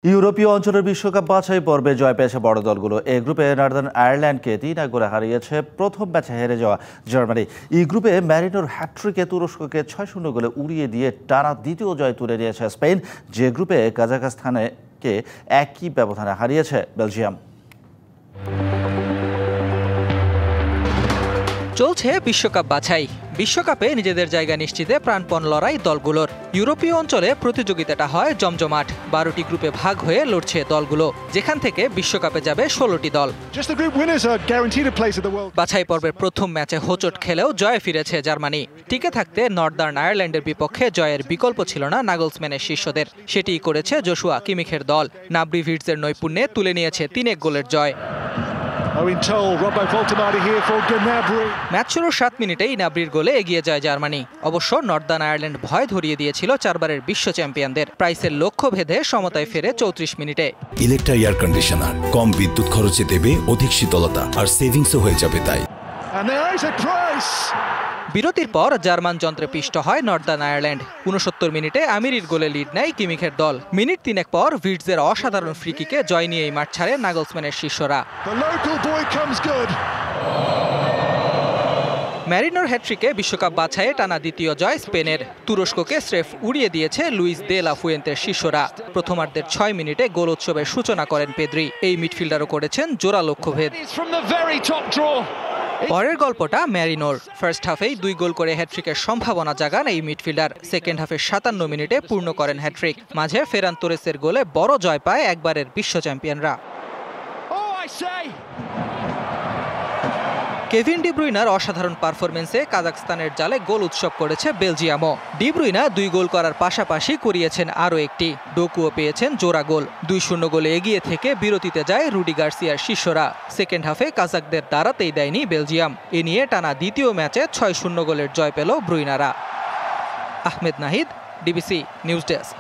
ইউরোপীয় অঞ্চলের বিশ্বকাপ বাছাই পর্বে জয় পেয়েছে বড় দলগুলো। এই গ্রুপে নর্দার্ন আয়ারল্যান্ডকে ৩-১ হারিয়েছে প্রথম ম্যাচে হেরে যাওয়া জার্মানি। এই গ্রুপে ম্যারিনোর হ্যাট্রিকে তুরস্ককে ৬-০ গোলে উড়িয়ে দিয়ে টানা দ্বিতীয় জয় তুলে নিয়েছে স্পেন, যে গ্রুপে কাজাখস্তানকে একই ব্যবধানে হারিয়েছে বেলজিয়াম। চলছে বিশ্বকাপ বাছাই। বিশ্বকাপে নিজেদের জায়গা নিশ্চিতে প্রাণপণ লড়াই দলগুলোর। ইউরোপীয় অঞ্চলে প্রতিযোগিতাটা হয় জমজমাট। ১২টি গ্রুপে ভাগ হয়ে লড়ছে দলগুলো, যেখান থেকে বিশ্বকাপে যাবে ১৬টি দল। বাছাই পর্বের প্রথম ম্যাচে হোঁচট খেলেও জয়ে ফিরেছে জার্মানি। টিকে থাকতে নর্দার্ন আয়ারল্যান্ডের বিপক্ষে জয়ের বিকল্প ছিল না নাগলসম্যানের শিষ্যদের। সেটিই করেছে জোশুয়া কিমিখের দল। নাব্রি ভিটজের নৈপুণ্যে তুলে নিয়েছে ৩-১ গোলের জয়। ম্যাচ শুরুর ৭ মিনিটেই নাব্রির গোলে এগিয়ে যায় জার্মানি। অবশ্য নর্দার্ন আয়ারল্যান্ড ভয় ধরিয়ে দিয়েছিল ৪বারের বিশ্ব চ্যাম্পিয়নদের। প্রাইসের লক্ষ্য ভেদে সমতায় ফেরে ৩৪ মিনিটে। ইলেকট্রা এয়ার কন্ডিশনার কম বিদ্যুৎ খরচে দেবে অধিক শীতলতা, আর সেভিংসও হয়ে যাবে তাই। বিরতির পর জার্মান যন্ত্রে পিষ্ট হয় নর্দার্ন আয়ারল্যান্ড। ৬৯ মিনিটে আমিরির গোলে লিড নেয় কিমিখের দল। মিনিট ৩ পর ভিটজের অসাধারণ ফ্রিকিকে জয় নিয়েই মাঠ ছাড়ে নাগলসম্যানের শিষ্যরা। ম্যারিনোর হ্যাট্রিকে বিশ্বকাপ বাছাইয়ে টানা দ্বিতীয় জয় স্পেনের। তুরস্ককে স্রেফ উড়িয়ে দিয়েছে লুইস দে লা ফুয়েন্তের শিষ্যরা। প্রথমার্ধের ৬ মিনিটে গোল উৎসবের সূচনা করেন পেদ্রি। এই মিডফিল্ডারও করেছেন জোড়া লক্ষ্যভেদ। পরের গল্পটা ম্যারিনোর। ফার্স্ট হাফেই ২ গোল করে হ্যাট্রিকের সম্ভাবনা জাগান এই মিডফিল্ডার। সেকেন্ড হাফে ৫৭ মিনিটে পূর্ণ করেন হ্যাট্রিক। মাঝে ফেরান তোরেসের গোলে বড় জয় পায় একবারের বিশ্ব চ্যাম্পিয়নরা। কেভিন ডি ব্রুইনার অসাধারণ পারফরমেন্সে কাজাখস্তানের জালে গোল উৎসব করেছে বেলজিয়ামও। ডি ব্রুইনা ২ গোল করার পাশাপাশি করিয়েছেন আরও একটি। ডোকুও পেয়েছেন জোড়া গোল। ২-০ গোলে এগিয়ে থেকে বিরতিতে যায় রুডি গার্সিয়ার শিষ্যরা। সেকেন্ড হাফে কাজাকদের দাঁড়াতেই দেয়নি বেলজিয়াম। এ নিয়ে টানা দ্বিতীয় ম্যাচে ৬-০ গোলের জয় পেল ব্রুইনারা। Ahmed Nahid, DBC news desk.